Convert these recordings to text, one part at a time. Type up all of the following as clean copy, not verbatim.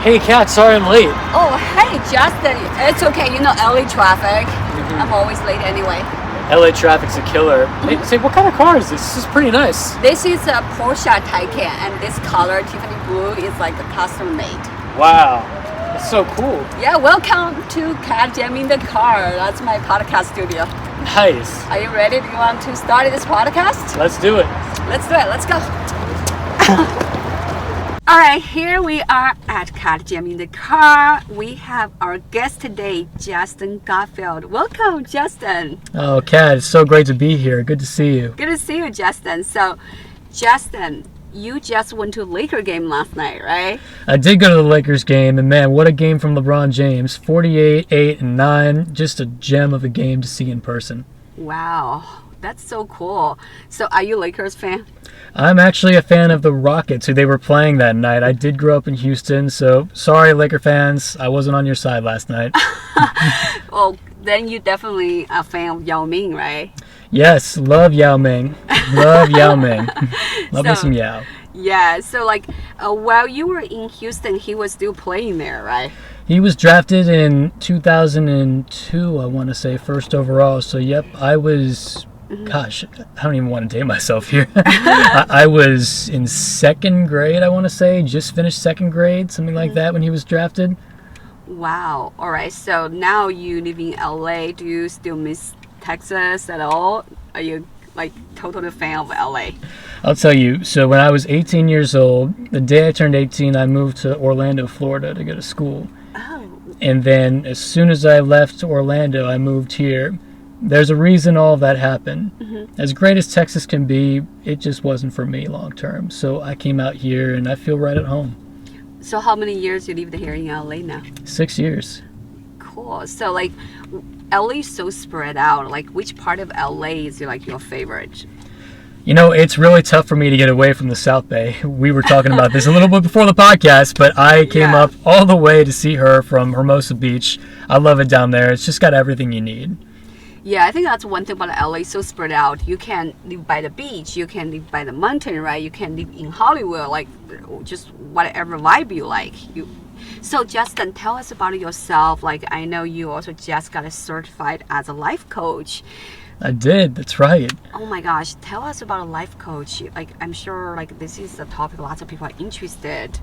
Hey, Kat, sorry I'm late. Oh, hey, Justin. It's okay. You know, LA traffic. I'm always late anyway. LA traffic's a killer. Hey, say, what kind of car is this? This is pretty nice. This is a Porsche Taycan, and this color, Tiffany blue, is like a custom made. Wow, that's so cool. Yeah, welcome to Cat Jam in the Car. That's my podcast studio. Nice. Are you ready? Do you want to start this podcast? Let's do it. Let's do it. Let's go. All right, here we are at Cat Jam in the Car. We have our guest today, Justin Garfield. Welcome, Justin. Oh, Kat, it's so great to be here. Good to see you. Good to see you, Justin. So, Justin, you just went to Laker game last night, right? I did go to the Lakers game, and man, what a game from LeBron James. 48, 8, and 9. Just a gem of a game to see in person. Wow, that's so cool. So, are you a Lakers fan? I'm actually a fan of the Rockets, who they were playing that night. I did grow up in Houston, so sorry, Laker fans. I wasn't on your side last night. Well, then you definitely a fan of Yao Ming, right? Yes, love Yao Ming. Love Yao Ming. Love me some Yao. Yeah, so like while you were in Houston, he was still playing there, right? He was drafted in 2002, I want to say, first overall. So, yep, I was... Gosh, I don't even want to date myself here. I was in second grade, I want to say. Just finished second grade, something like that, when he was drafted. Wow. All right. So now you live in LA. Do you still miss Texas at all? Are you like totally fan of LA? I'll tell you. So when I was 18 years old, the day I turned 18, I moved to Orlando, Florida to go to school. Oh. And then as soon as I left Orlando, I moved here. There's a reason all of that happened. As great as Texas can be, it just wasn't for me long term. So I came out here and I feel right at home. So how many years you lived here in LA now? 6 years. Cool. So like LA is so spread out. Like which part of LA is like your favorite? You know, it's really tough for me to get away from the South Bay. We were talking about this a little bit before the podcast, but I came up all the way to see her from Hermosa Beach. I love it down there. It's just got everything you need. Yeah, I think that's one thing about LA, so spread out. You can live by the beach, you can live by the mountain, right? You can live in Hollywood, like just whatever vibe you like. So Justin, tell us about yourself. Like I know you also just got certified as a life coach. I did, that's right. Oh my gosh, tell us about a life coach. Like I'm sure like this is a topic lots of people are interested.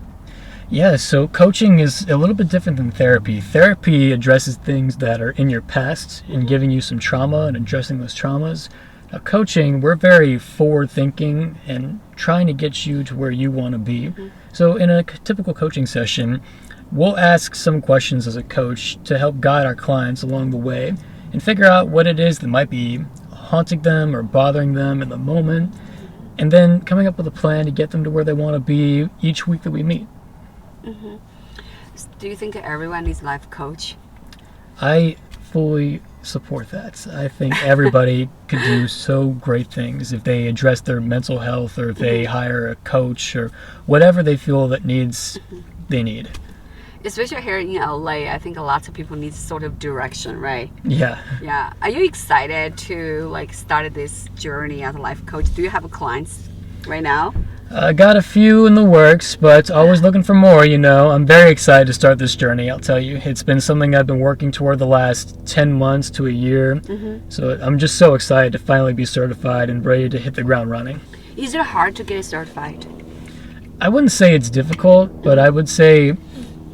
Yeah, so coaching is a little bit different than therapy. Therapy addresses things that are in your past and giving you some trauma and addressing those traumas. Now, coaching, we're very forward-thinking and trying to get you to where you want to be. So in a typical coaching session, we'll ask some questions as a coach to help guide our clients along the way and figure out what it is that might be haunting them or bothering them in the moment, and then coming up with a plan to get them to where they want to be each week that we meet. Do you think everyone needs a life coach? I fully support that. I think everybody could do so great things if they address their mental health or if they hire a coach or whatever they feel that they need. Especially here in LA, I think lots of people need sort of direction, right? Yeah. Yeah. Are you excited to like start this journey as a life coach? Do you have clients right now? I got a few in the works, but always looking for more, you know. I'm very excited to start this journey, I'll tell you. It's been something I've been working toward the last 10 months to a year. So I'm just so excited to finally be certified and ready to hit the ground running. Is it hard to get certified? I wouldn't say it's difficult, but I would say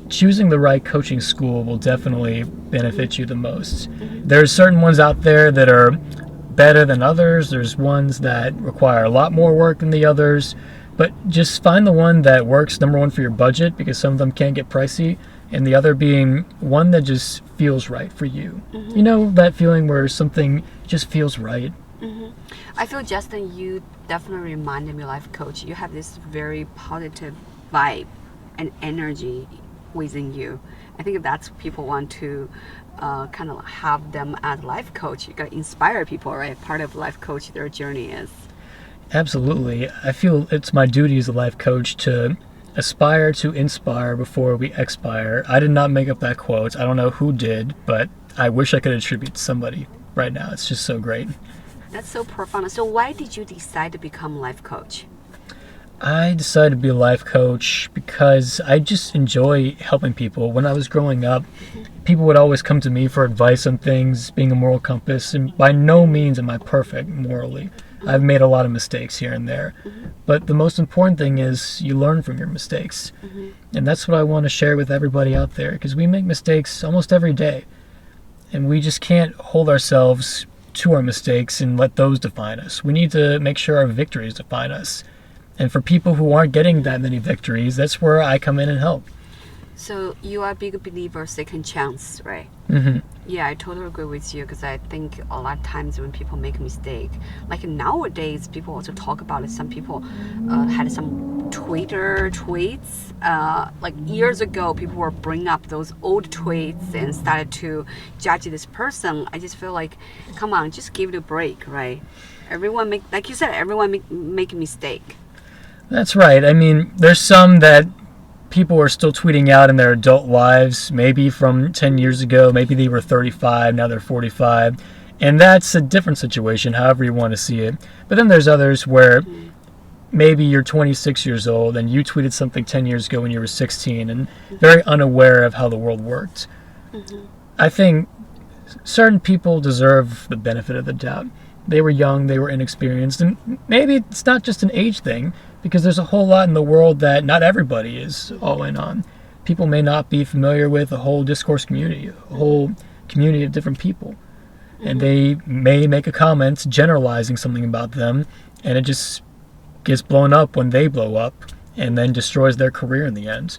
choosing the right coaching school will definitely benefit you the most. There's certain ones out there that are better than others. There's ones that require a lot more work than the others. But just find the one that works, number one, for your budget, because some of them can get pricey, and the other being one that just feels right for you. You know, that feeling where something just feels right. I feel, Justin, you definitely reminded me of life coach. You have this very positive vibe and energy within you. I think that's what people want to kind of have them as life coach. You got to inspire people, right? Part of life coach, their journey is. Absolutely. I feel it's my duty as a life coach to aspire to inspire before we expire. I did not make up that quote. I don't know who did, but I wish I could attribute to somebody right now. It's just so great. That's so profound. So why did you decide to become a life coach? I decided to be a life coach because I just enjoy helping people. When I was growing up, people would always come to me for advice on things, being a moral compass, and by no means am I perfect morally. I've made a lot of mistakes here and there. But the most important thing is you learn from your mistakes. And that's what I want to share with everybody out there, because we make mistakes almost every day. And we just can't hold ourselves to our mistakes and let those define us. We need to make sure our victories define us. And for people who aren't getting that many victories, that's where I come in and help. So you are a big believer of second chance, right? Mm-hmm. Yeah, I totally agree with you because I think a lot of times when people make a mistake, like nowadays, people also talk about it. Some people had some Twitter tweets. Like years ago, people were bringing up those old tweets and started to judge this person. I just feel like, come on, just give it a break, right? Everyone make, like you said, everyone make a mistake. That's right. I mean, there's some that people are still tweeting out in their adult lives, maybe from 10 years ago. Maybe they were 35, now they're 45. And that's a different situation, however you want to see it. But then there's others where maybe you're 26 years old and you tweeted something 10 years ago when you were 16 and very unaware of how the world worked. I think certain people deserve the benefit of the doubt. They were young, they were inexperienced, and maybe it's not just an age thing, because there's a whole lot in the world that not everybody is all in on. People may not be familiar with a whole discourse community, a whole community of different people. And they may make a comment generalizing something about them, and it just gets blown up when they blow up, and then destroys their career in the end.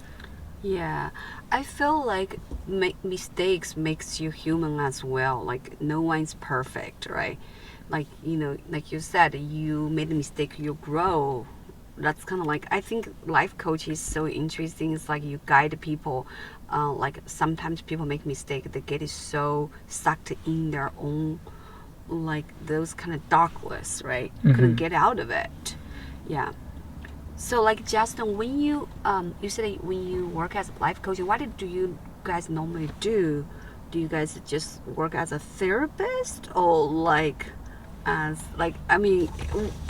Yeah, I feel like mistakes makes you human as well. Like no one's perfect, right? Like, you know, like you said, you made a mistake, you grow. That's kind of like, I think life coach is so interesting. It's like you guide people. Like sometimes people make mistake, they get it so sucked in their own, like those kind of darkness, right? Couldn't get out of it. Yeah. So like Justin, when you said that when you work as a life coach, what do you guys normally do? Do you guys just work as a therapist or like as like, I mean,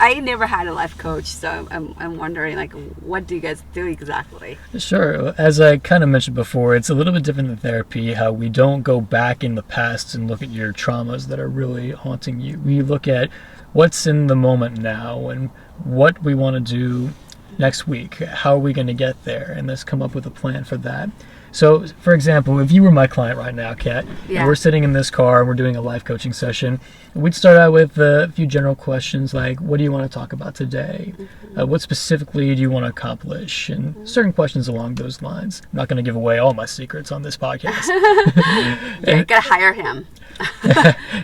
I never had a life coach, so I'm wondering like what do you guys do exactly? Sure. As I kind of mentioned before, it's a little bit different than therapy, how we don't go back in the past and look at your traumas that are really haunting you. We look at what's in the moment now and what we want to do next week. How are we going to get there? And let's come up with a plan for that. So, for example, if you were my client right now, Kat, and we're sitting in this car and we're doing a life coaching session, we'd start out with a few general questions like, what do you want to talk about today? What specifically do you want to accomplish? And certain questions along those lines. I'm not going to give away all my secrets on this podcast. Yeah, you got to hire him.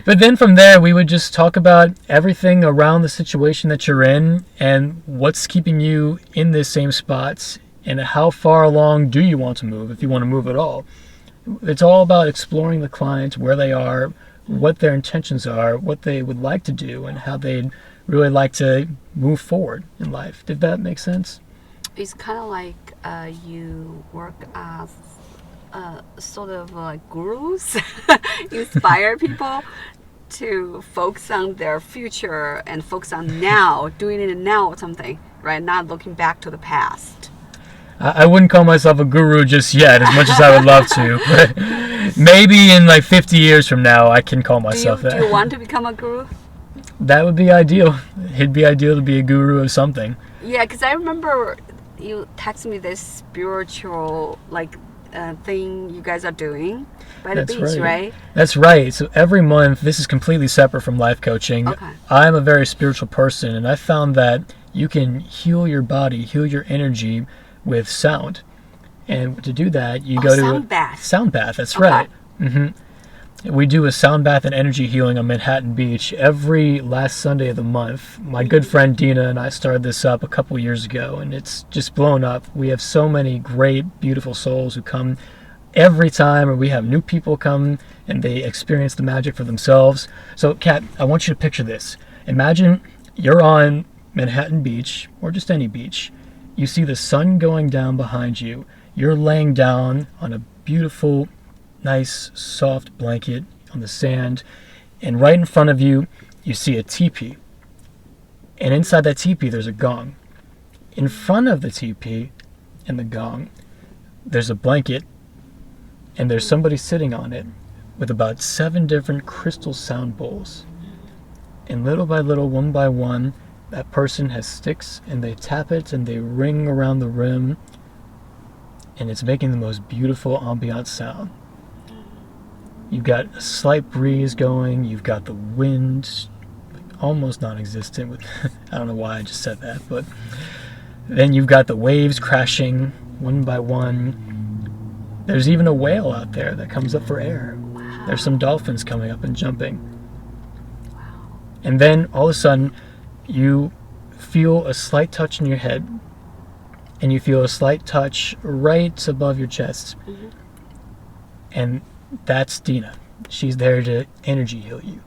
But then from there, we would just talk about everything around the situation that you're in and what's keeping you in this same spot. And how far along do you want to move, if you want to move at all? It's all about exploring the client, where they are, what their intentions are, what they would like to do, and how they'd really like to move forward in life. Did that make sense? It's kind of like you work as sort of like gurus, inspire people to focus on their future and focus on now, doing it now or something, right? Not looking back to the past. I wouldn't call myself a guru just yet, as much as I would love to. But maybe in like 50 years from now, I can call myself that. Do you want to become a guru? That would be ideal. It'd be ideal to be a guru of something. Yeah, because I remember you texted me this spiritual like thing you guys are doing by the beach, right? That's right. So every month, this is completely separate from life coaching. Okay. I'm a very spiritual person, and I found that you can heal your body, heal your energy with sound. And to do that, you go to sound bath. Sound bath, that's right. We do a sound bath and energy healing on Manhattan Beach every last Sunday of the month. My good friend Dina and I started this up a couple years ago, and it's just blown up. We have so many great, beautiful souls who come every time, or we have new people come and they experience the magic for themselves. So, Kat, I want you to picture this. Imagine you're on Manhattan Beach, or just any beach. You see the sun going down behind you. You're laying down on a beautiful, nice, soft blanket on the sand. And right in front of you, you see a teepee. And inside that teepee, there's a gong. In front of the teepee and the gong, there's a blanket, and there's somebody sitting on it with about 7 different crystal sound bowls. And little by little, one by one, that person has sticks, and they tap it, and they ring around the rim, and it's making the most beautiful ambient sound. You've got a slight breeze going, you've got the wind, almost non-existent with I don't know why I just said that, but then you've got the waves crashing one by one. There's even a whale out there that comes up for air. Wow. There's some dolphins coming up and jumping. Wow. And then all of a sudden you feel a slight touch in your head, and you feel a slight touch right above your chest. Mm-hmm. And that's Dina. She's there to energy heal you.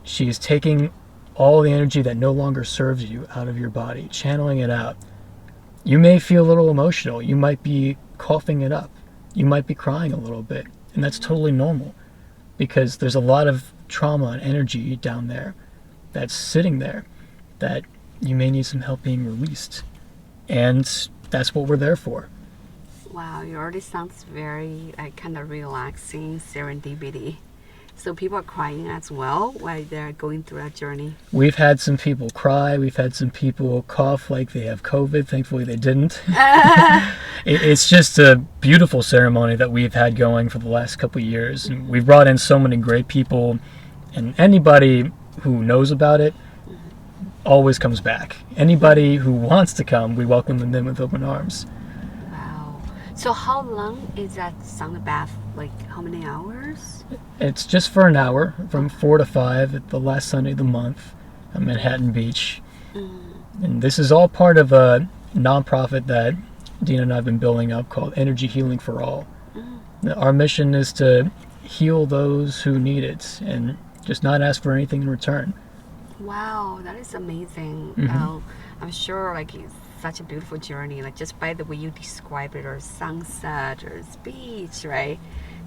She is taking all the energy that no longer serves you out of your body, channeling it out. You may feel a little emotional. You might be coughing it up. You might be crying a little bit. And that's totally normal, because there's a lot of trauma and energy down there that's sitting there that you may need some help being released. And that's what we're there for. Wow, it already sounds very kind of relaxing, serendipity. So people are crying as well while they're going through that journey. We've had some people cry. We've had some people cough like they have COVID. Thankfully, they didn't. It's just a beautiful ceremony that we've had going for the last couple of years. And we've brought in so many great people, and anybody who knows about it always comes back. Anybody who wants to come, we welcome them in with open arms. Wow. So how long is that sauna bath? Like how many hours? It's just for an hour, from 4 to 5 at the last Sunday of the month at Manhattan Beach. And this is all part of a nonprofit that Dina and I have been building up called Energy Healing for All. Our mission is to heal those who need it and just not ask for anything in return. Wow, that is amazing. I'm sure like it's such a beautiful journey, like just by the way you describe it, or sunset or beach, right?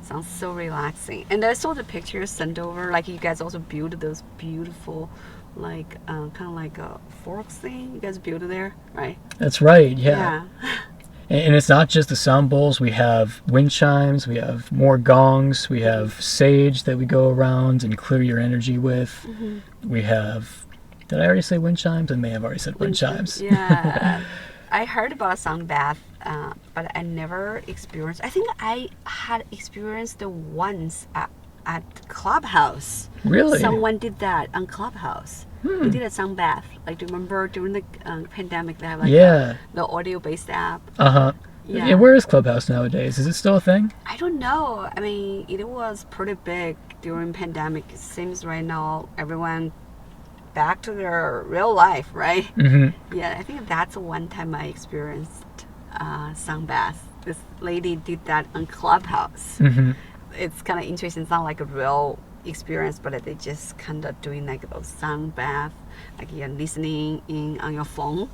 Sounds so relaxing. And I saw the pictures sent over, like you guys also built those beautiful like kind of like a fork thing you guys built there, right? That's right, yeah. And it's not just the sound bowls. We have wind chimes, we have more gongs, we have sage that we go around and clear your energy with. We have, did I already say wind chimes? I may have already said wind chimes. Yeah. I heard about a sound bath, but I never experienced. I think I had experienced it once at Clubhouse. Really? Someone did that on Clubhouse. They did a sound bath. Like, do you remember during the pandemic they have like the audio-based app? Yeah, where is Clubhouse nowadays? Is it still a thing? I don't know. I mean, it was pretty big during pandemic. It seems right now everyone back to their real life, right? Yeah, I think that's one time I experienced sound bath. This lady did that on Clubhouse. It's kind of interesting. It's not like a real experience, but they just kind of doing like those sound bath, like you're listening in on your phone.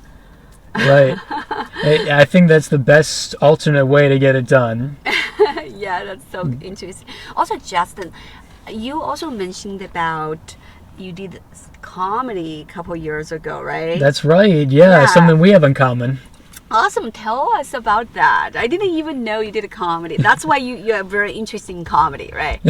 Right. I think that's the best alternate way to get it done. Yeah, that's so interesting. Also, Justin, you also mentioned about you did comedy a couple years ago, right? That's right. Yeah, something we have in common. Awesome. Tell us about that. I didn't even know you did a comedy. That's why you're very interested in comedy, right?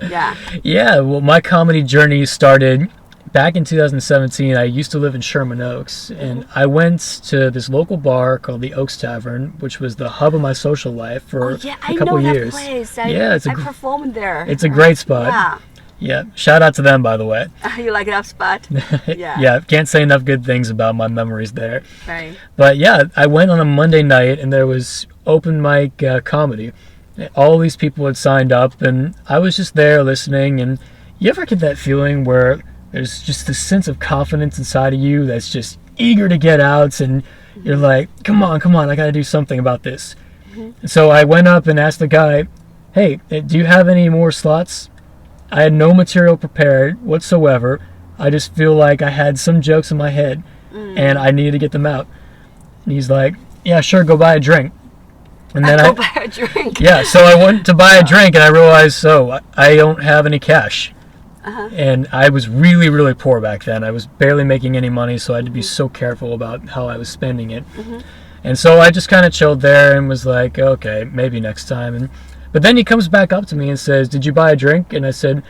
Yeah. Yeah, well, my comedy journey started back in 2017. I used to live in Sherman Oaks, and I went to this local bar called the Oaks Tavern, which was the hub of my social life for a couple years. Place. I performed there. It's a great spot. Yeah, shout out to them, by the way. You like that spot? Yeah. Yeah, can't say enough good things about my memories there. Right. But yeah, I went on a Monday night, and there was open mic comedy. All these people had signed up, and I was just there listening. And you ever get that feeling where there's just this sense of confidence inside of you that's just eager to get out, and you're like, come on, I gotta do something about this. And so I went up and asked the guy, hey, do you have any more slots? I had no material prepared whatsoever. I just feel like I had some jokes in my head, and I needed to get them out. And he's like, yeah, sure, go buy a drink. And then go buy a drink. Yeah, so I went to buy a drink, and I realized, I don't have any cash. And I was really, really poor back then. I was barely making any money, so I had to be so careful about how I was spending it. And so I just kind of chilled there and was like, okay, maybe next time. But then he comes back up to me and says, "Did you buy a drink?" And I said,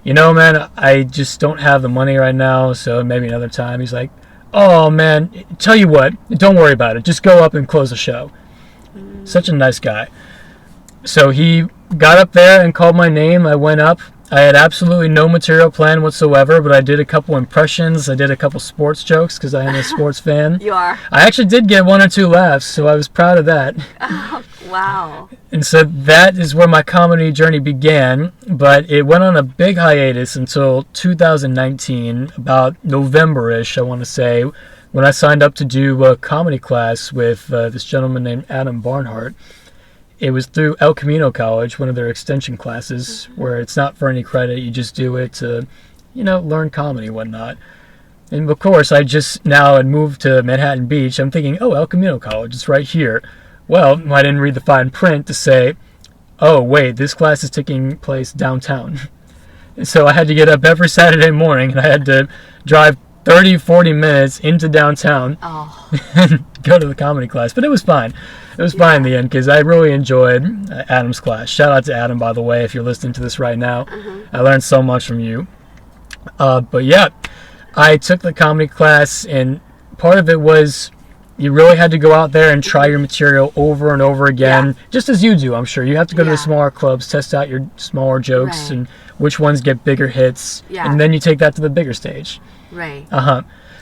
"You know, man, I just don't have the money right now, so maybe another time." He's like, "Oh, man, tell you what, don't worry about it. Just go up and close the show." Such a nice guy. So he got up there and called my name. I went up. I had absolutely no material plan whatsoever, but I did a couple impressions. I did a couple sports jokes because I am a sports fan. You are? I actually did get 1 or 2 laughs, so I was proud of that. Oh, wow. And so that is where my comedy journey began, but it went on a big hiatus until 2019, about November-ish, I want to say, when I signed up to do a comedy class with this gentleman named Adam Barnhart. It was through El Camino College, one of their extension classes, where it's not for any credit. You just do it to, learn comedy and whatnot. And of course, I just now had moved to Manhattan Beach. I'm thinking, oh, El Camino College, it's right here. Well, I didn't read the fine print to say, oh, wait, this class is taking place downtown. And so I had to get up every Saturday morning, and I had to drive 30, 40 minutes into downtown and go to the comedy class. But it was fine. It was fine in the end because I really enjoyed Adam's class. Shout out to Adam, by the way, if you're listening to this right now. I learned so much from you. But yeah, I took the comedy class, and part of it was you really had to go out there and try your material over and over again, just as you do, I'm sure. You have to go to the smaller clubs, test out your smaller jokes and which ones get bigger hits, and then you take that to the bigger stage. Right.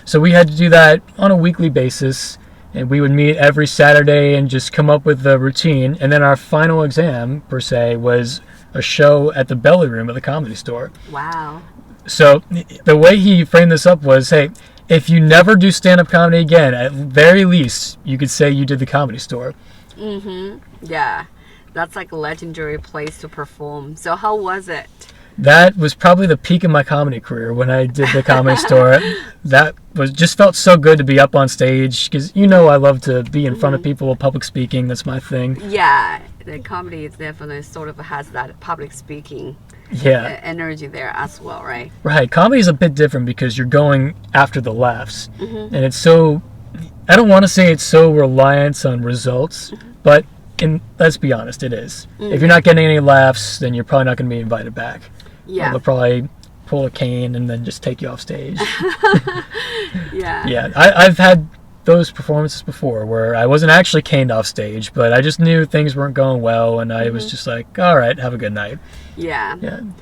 So we had to do that on a weekly basis, and we would meet every Saturday and just come up with a routine. And then our final exam, per se, was a show at the Belly Room at the Comedy Store. Wow. So the way he framed this up was, hey, if you never do stand-up comedy again, at very least, you could say you did the Comedy Store. Yeah. That's like a legendary place to perform. So how was it? That was probably the peak of my comedy career when I did the Comedy Store. That was just felt so good to be up on stage because I love to be in front of people, public speaking. That's my thing. Yeah, the comedy is definitely sort of has that public speaking energy there as well, right? Right. Comedy is a bit different because you're going after the laughs, and it's so. I don't want to say it's so reliant on results, but let's be honest, it is. If you're not getting any laughs, then you're probably not going to be invited back. Yeah. They'll probably pull a cane and then just take you off stage. Yeah. I've had those performances before where I wasn't actually caned off stage, but I just knew things weren't going well, and I was just like, all right, have a good night. Yeah.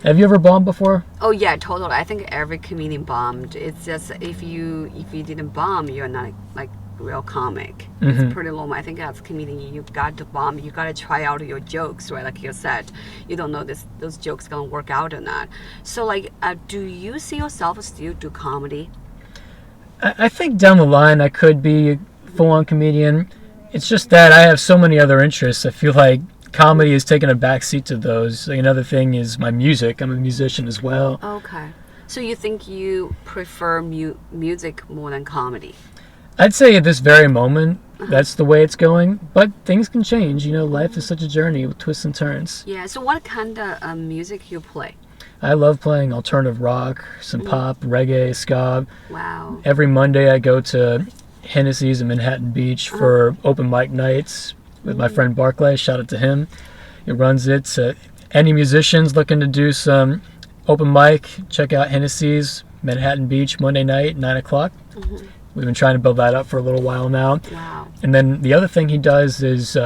Have you ever bombed before? Oh yeah, totally. I think every comedian bombed. It's just if you didn't bomb, you're not like real comic. It's pretty low. I think as a comedian, you got to bomb. You got to try out your jokes, right? Like you said, you don't know those jokes gonna work out or not. So like, do you see yourself still do comedy? I think down the line I could be a full-on comedian. It's just that I have so many other interests. I feel like comedy is taking a backseat to those. Another thing is my music. I'm a musician as well. Okay. So you think you prefer music more than comedy? I'd say at this very moment, that's the way it's going. But things can change. Life is such a journey with twists and turns. Yeah. So what kind of music you play? I love playing alternative rock, some pop, reggae, ska. Wow. Every Monday I go to Hennessy's in Manhattan Beach for open mic nights with my friend Barclay. Shout out to him. He runs it. Any musicians looking to do some open mic, check out Hennessy's, Manhattan Beach, Monday night, 9 o'clock. We've been trying to build that up for a little while now. Wow. And then the other thing he does is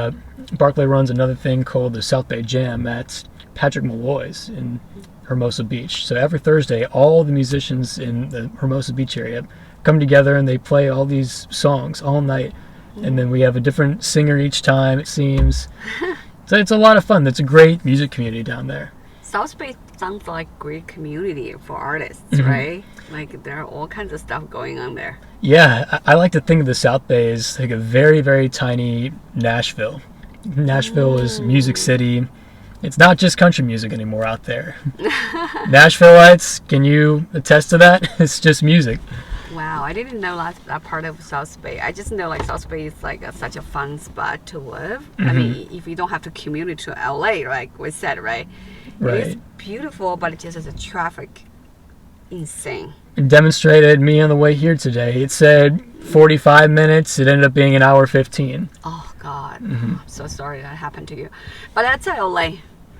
Barclay runs another thing called the South Bay Jam at Patrick Malloy's in Hermosa Beach. So every Thursday, all the musicians in the Hermosa Beach area come together and they play all these songs all night. And then we have a different singer each time, it seems. So it's a lot of fun. It's a great music community down there. South Bay sounds like a great community for artists, right? Like there are all kinds of stuff going on there. Yeah, I like to think of the South Bay as like a very, very tiny Nashville. Nashville is Music City. It's not just country music anymore out there. Nashvilleites, can you attest to that? It's just music. Wow, I didn't know that part of South Bay. I just know like South Bay is like such a fun spot to live. I mean, if you don't have to commute to LA, like we said, right? Right. It's beautiful, but it just has a traffic insane. It demonstrated me on the way here today. It said 45 minutes. It ended up being an hour 15. Oh God, I'm so sorry that happened to you. But that's LA,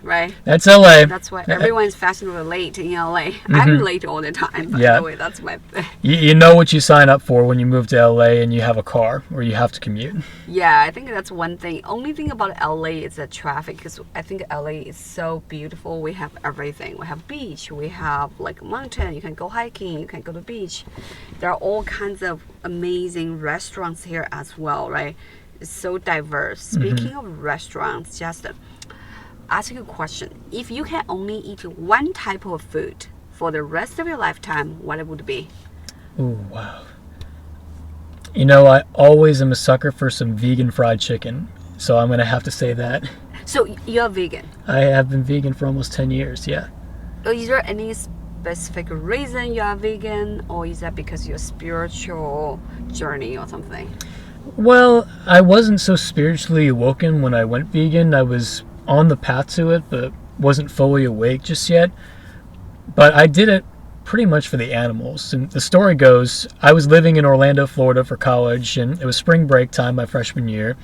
right? That's LA. That's why everyone's fashionably late in LA. I'm late all the time, by the way. That's my thing. You know what you sign up for when you move to LA and you have a car or you have to commute. Yeah, I think that's one thing. Only thing about LA is the traffic, because I think LA is so beautiful. We have everything. We have beach. We have like mountain. You can go hiking. You can go to the beach. There are all kinds of amazing restaurants here as well, right? It's so diverse. Speaking of restaurants, just ask you a question. If you can only eat one type of food for the rest of your lifetime, what it would be? Ooh, wow. You know, I always am a sucker for some vegan fried chicken, so I'm going to have to say that. So you're vegan? I have been vegan for almost 10 years, yeah. Is there any specific reason you are vegan, or is that because your spiritual journey or something? Well, I wasn't so spiritually awoken when I went vegan. I was on the path to it, but wasn't fully awake just yet. But I did it pretty much for the animals. And the story goes, I was living in Orlando, Florida for college, and it was spring break time my freshman year.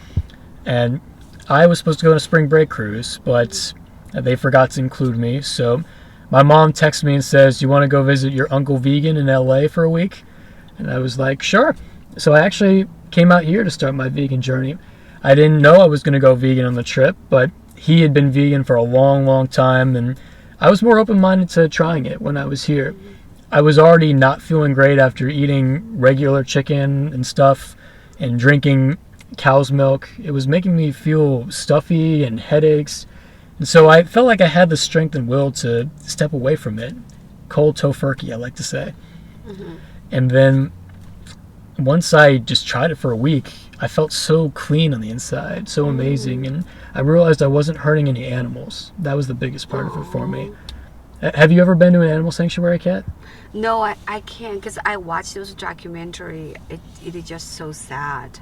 And I was supposed to go on a spring break cruise, but they forgot to include me. So my mom texts me and says, "You want to go visit your uncle vegan in LA for a week?" And I was like, sure. So I actually came out here to start my vegan journey. I didn't know I was going to go vegan on the trip, but he had been vegan for a long, long time, and I was more open-minded to trying it when I was here. I was already not feeling great after eating regular chicken and stuff and drinking cow's milk. It was making me feel stuffy and headaches, and so I felt like I had the strength and will to step away from it. Cold tofurkey, I like to say. And then once I just tried it for a week, I felt so clean on the inside, so amazing, and I realized I wasn't hurting any animals. That was the biggest part of it for me. Have you ever been to an animal sanctuary, Kat? No, I can't, because I watched those documentary. It is just so sad.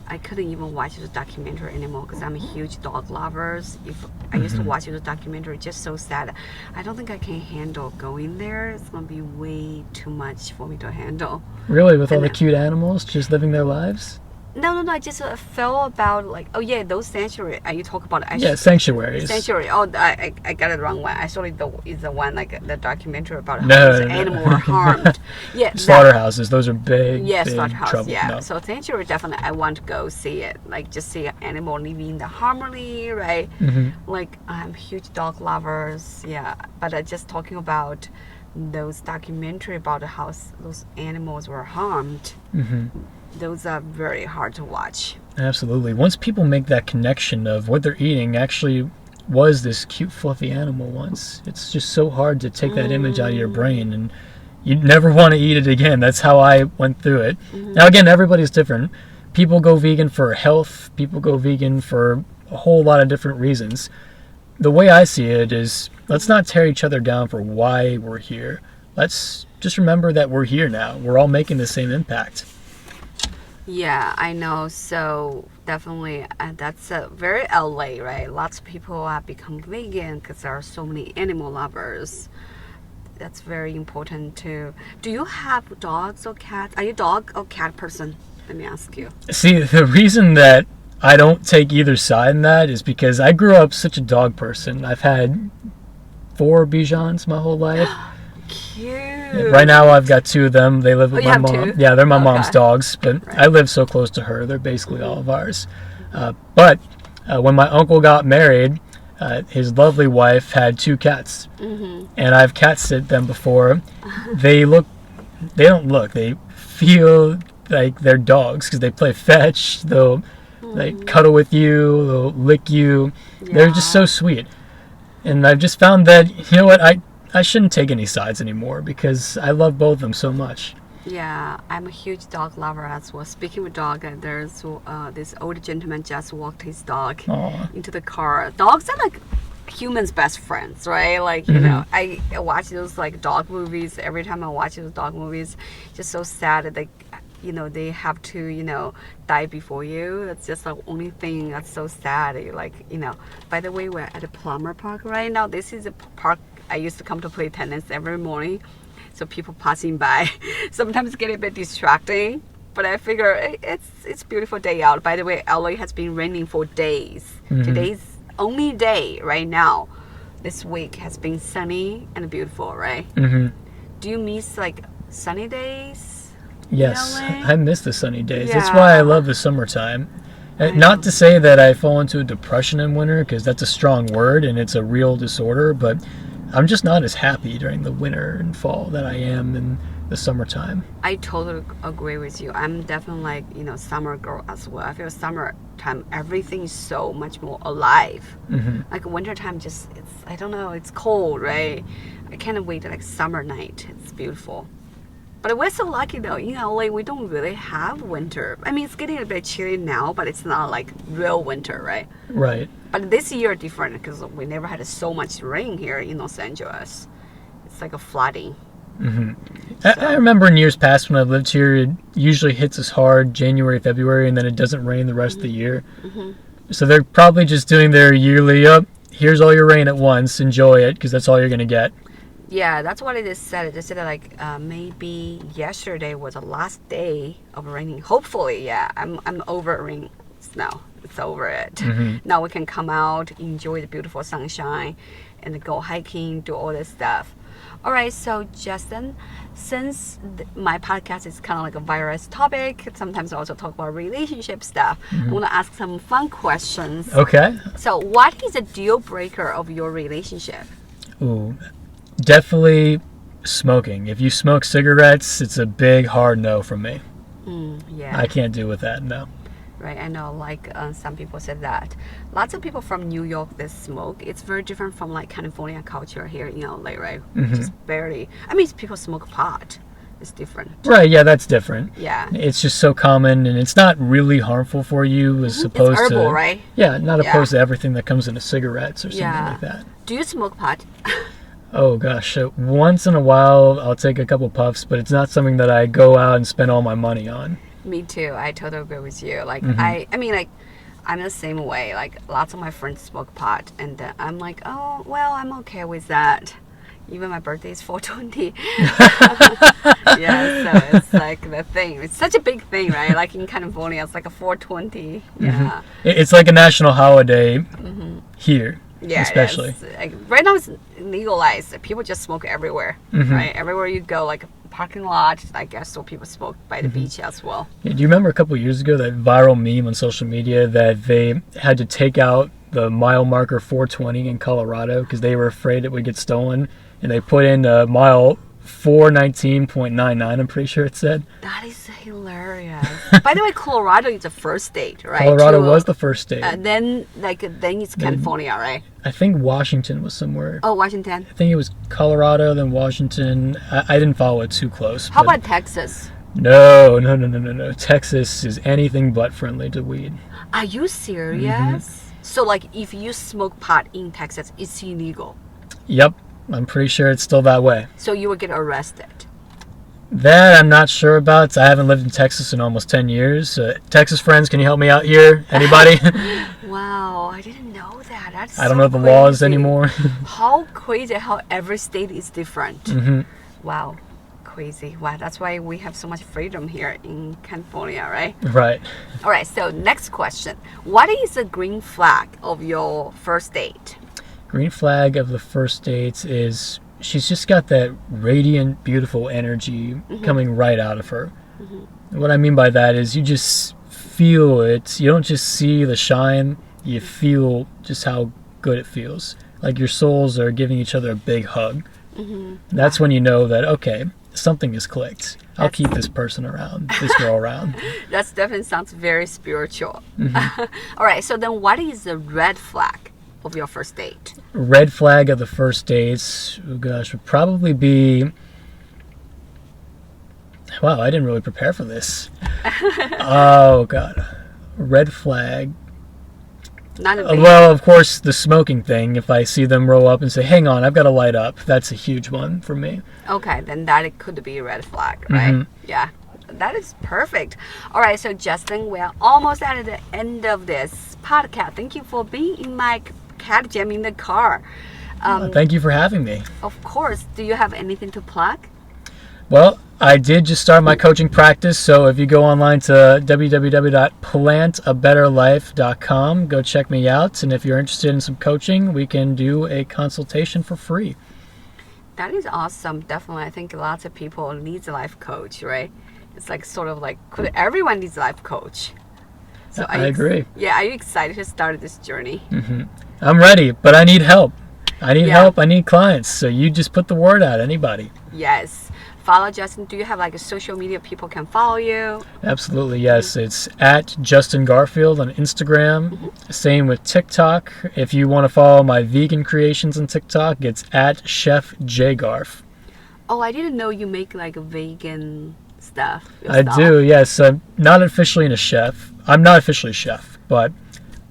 I couldn't even watch this documentary anymore because I'm a huge dog lover. If I used to watch this documentary, just so sad. I don't think I can handle going there. It's gonna be way too much for me to handle. Really, with all the cute animals just living their lives? No. I just felt about like, oh yeah, those sanctuary. You talk about it. Yeah, sanctuaries. Sanctuary. Oh, I got it wrong one. I saw it is the one like the documentary about how No. animals were harmed. Yeah, slaughterhouses. Those are big, yeah, big slaughterhouse. trouble. Yeah. No. So sanctuary definitely. I want to go see it. Like just see an animal living in the harmony, right? Like I'm huge dog lovers. Yeah, but just talking about those documentary about how those animals were harmed. Those are very hard to watch. Absolutely. Once people make that connection of what they're eating actually was this cute, fluffy animal once, it's just so hard to take that image out of your brain, and you never want to eat it again. That's how I went through it. Now, again, everybody's different. People go vegan for health. People go vegan for a whole lot of different reasons. The way I see it is, let's not tear each other down for why we're here. Let's just remember that we're here now. We're all making the same impact. Yeah, I know. So definitely, that's very LA, right? Lots of people have become vegan because there are so many animal lovers. That's very important too. Do you have dogs or cats? Are you a dog or cat person? Let me ask you. See, the reason that I don't take either side in that is because I grew up such a dog person. I've had 4 Bijans my whole life. Cute. Right now I've got 2 of them. They live with you my have mom. 2? Yeah, they're my mom's dogs, but Right. I live so close to her. They're basically all of ours. But when my uncle got married, his lovely wife had 2 cats. And I've cat sit them before. They feel like they're dogs because they play fetch. They'll cuddle with you. They'll lick you. They're just so sweet. And I've just found that, you know what, I shouldn't take any sides anymore because I love both of them so much. Yeah, I'm a huge dog lover as well. Speaking of dog, there's this old gentleman just walked his dog into the car. Dogs are like humans' best friends, right? Like, you know, I watch those like dog movies. Every time I watch those dog movies, just so sad that they have to, die before you. That's just the only thing that's so sad. By the way, we're at a Plumber Park right now. This is a park I used to come to play tennis every morning. So people passing by sometimes get a bit distracting. But I figure it's a beautiful day out. By the way, LA has been raining for days. Today's only day right now. This week has been sunny and beautiful, right? Do you miss like sunny days? Yes, in LA? I miss the sunny days. Yeah. That's why I love the summertime. Not to say that I fall into a depression in winter, because that's a strong word and it's a real disorder, but I'm just not as happy during the winter and fall that I am in the summertime. I totally agree with you. I'm definitely like, summer girl as well. I feel summertime, everything is so much more alive. Like wintertime, I don't know, it's cold, right? I can't wait like summer night. It's beautiful. But we're so lucky though. In LA, we don't really have winter. I mean, it's getting a bit chilly now, but it's not like real winter, right? Right. But this year different because we never had so much rain here in Los Angeles. It's like a flooding. I remember in years past when I lived here, it usually hits us hard January, February, and then it doesn't rain the rest of the year. So they're probably just doing their yearly, here's all your rain at once, enjoy it, because that's all you're going to get. Yeah, that's what it is said. They said like maybe yesterday was the last day of raining. Hopefully, yeah. I'm over rain now. It's over it. Now we can come out, enjoy the beautiful sunshine, and go hiking, do all this stuff. All right, so Justin, since my podcast is kind of like a virus topic, sometimes I also talk about relationship stuff. I want to ask some fun questions. Okay. So what is a deal breaker of your relationship? Ooh, definitely smoking. If you smoke cigarettes, it's a big, hard no from me. Yeah. I can't deal with that, no. Right, I know, like some people said that. Lots of people from New York, they smoke. It's very different from like California culture here in LA, right? Just barely. I mean, people smoke pot. It's different. Right, yeah, that's different. Yeah. It's just so common, and it's not really harmful for you as opposed it's herbal, to... right? Yeah, not opposed to everything that comes into cigarettes or something like that. Do you smoke pot? Oh gosh, once in a while I'll take a couple puffs, but it's not something that I go out and spend all my money on. Me too. I totally agree with you. Like I mean, like I'm the same way. Like lots of my friends smoke pot, and I'm like, oh well, I'm okay with that. Even my birthday is 420. Yeah, so it's like the thing. It's such a big thing, right? Like in California, it's like a 420. Yeah. It's like a national holiday here, Yeah, especially. Like, right now it's legalized. People just smoke everywhere, right? Everywhere you go, like parking lot, I guess, so people smoke by the beach as well. Yeah, do you remember a couple of years ago that viral meme on social media that they had to take out the mile marker 420 in Colorado because they were afraid it would get stolen, and they put in mile 419.99, I'm pretty sure it said. That is hilarious. By the way, Colorado is the first state, right? Colorado was the first state. Then it's California, right? I think Washington was somewhere. Oh, Washington. I think it was Colorado, then Washington. I didn't follow it too close. How about Texas? No. Texas is anything but friendly to weed. Are you serious? So, like, if you smoke pot in Texas, it's illegal? Yep. I'm pretty sure it's still that way. So you would get arrested? That I'm not sure about. I haven't lived in Texas in almost 10 years. Texas friends, can you help me out here? Anybody? Wow, I didn't know that. That's I don't know the laws anymore. How crazy how every state is different. Wow, crazy. Wow, that's why we have so much freedom here in California, right? Right. All right, so next question. What is the green flag of your first date? Green flag of the first dates is she's just got that radiant, beautiful energy coming right out of her. What I mean by that is you just feel it. You don't just see the shine, you feel just how good it feels. Like your souls are giving each other a big hug. That's when you know that, okay, something has clicked. I'll keep this person around, this girl around. That definitely sounds very spiritual. All right, so then what is the red flag of your first date? Red flag of the first dates, oh gosh, would probably be... Wow, I didn't really prepare for this. Oh god. Red flag. Not a big Well, of course, the smoking thing. If I see them roll up and say, hang on, I've got to light up, that's a huge one for me. Okay, then that could be a red flag, right? Yeah, that is perfect. All right, so Justin, we're almost at the end of this podcast. Thank you for being in my cat jam in the car. Thank you for having me. Of course. Do you have anything to plug? Well, I did just start my coaching practice, so if you go online to www.plantabetterlife.com, go check me out. And if you're interested in some coaching, we can do a consultation for free. That is awesome. Definitely. I think lots of people needs a life coach, right? It's like sort of like everyone needs a life coach. So I agree. Yeah, are you excited to start this journey? I'm ready, but I need help. I need Yeah. help. I need clients. So you just put the word out, anybody. Yes. Follow Justin. Do you have like a social media people can follow you? Absolutely, yes. It's at Justin Garfield on Instagram. Same with TikTok. If you want to follow my vegan creations on TikTok, it's at Chef J Garf. Oh, I didn't know you make like vegan stuff. I do, yes. I'm not officially a chef. I'm not officially a chef, but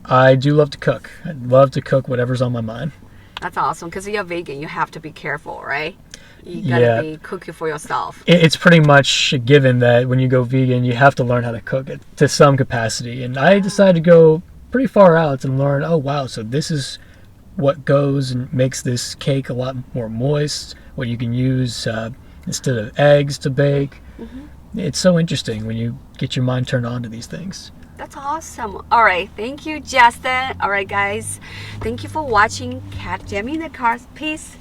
I do love to cook. I love to cook whatever's on my mind. That's awesome because you're vegan. You have to be careful, right? You gotta be cooking for yourself. It's pretty much a given that when you go vegan, you have to learn how to cook it to some capacity. And I decided to go pretty far out and learn, oh wow, so this is what goes and makes this cake a lot more moist, what you can use instead of eggs to bake. It's so interesting when you get your mind turned on to these things. That's awesome. All right. Thank you, Justin. All right, guys. Thank you for watching Cat Jamming in the Car. Peace.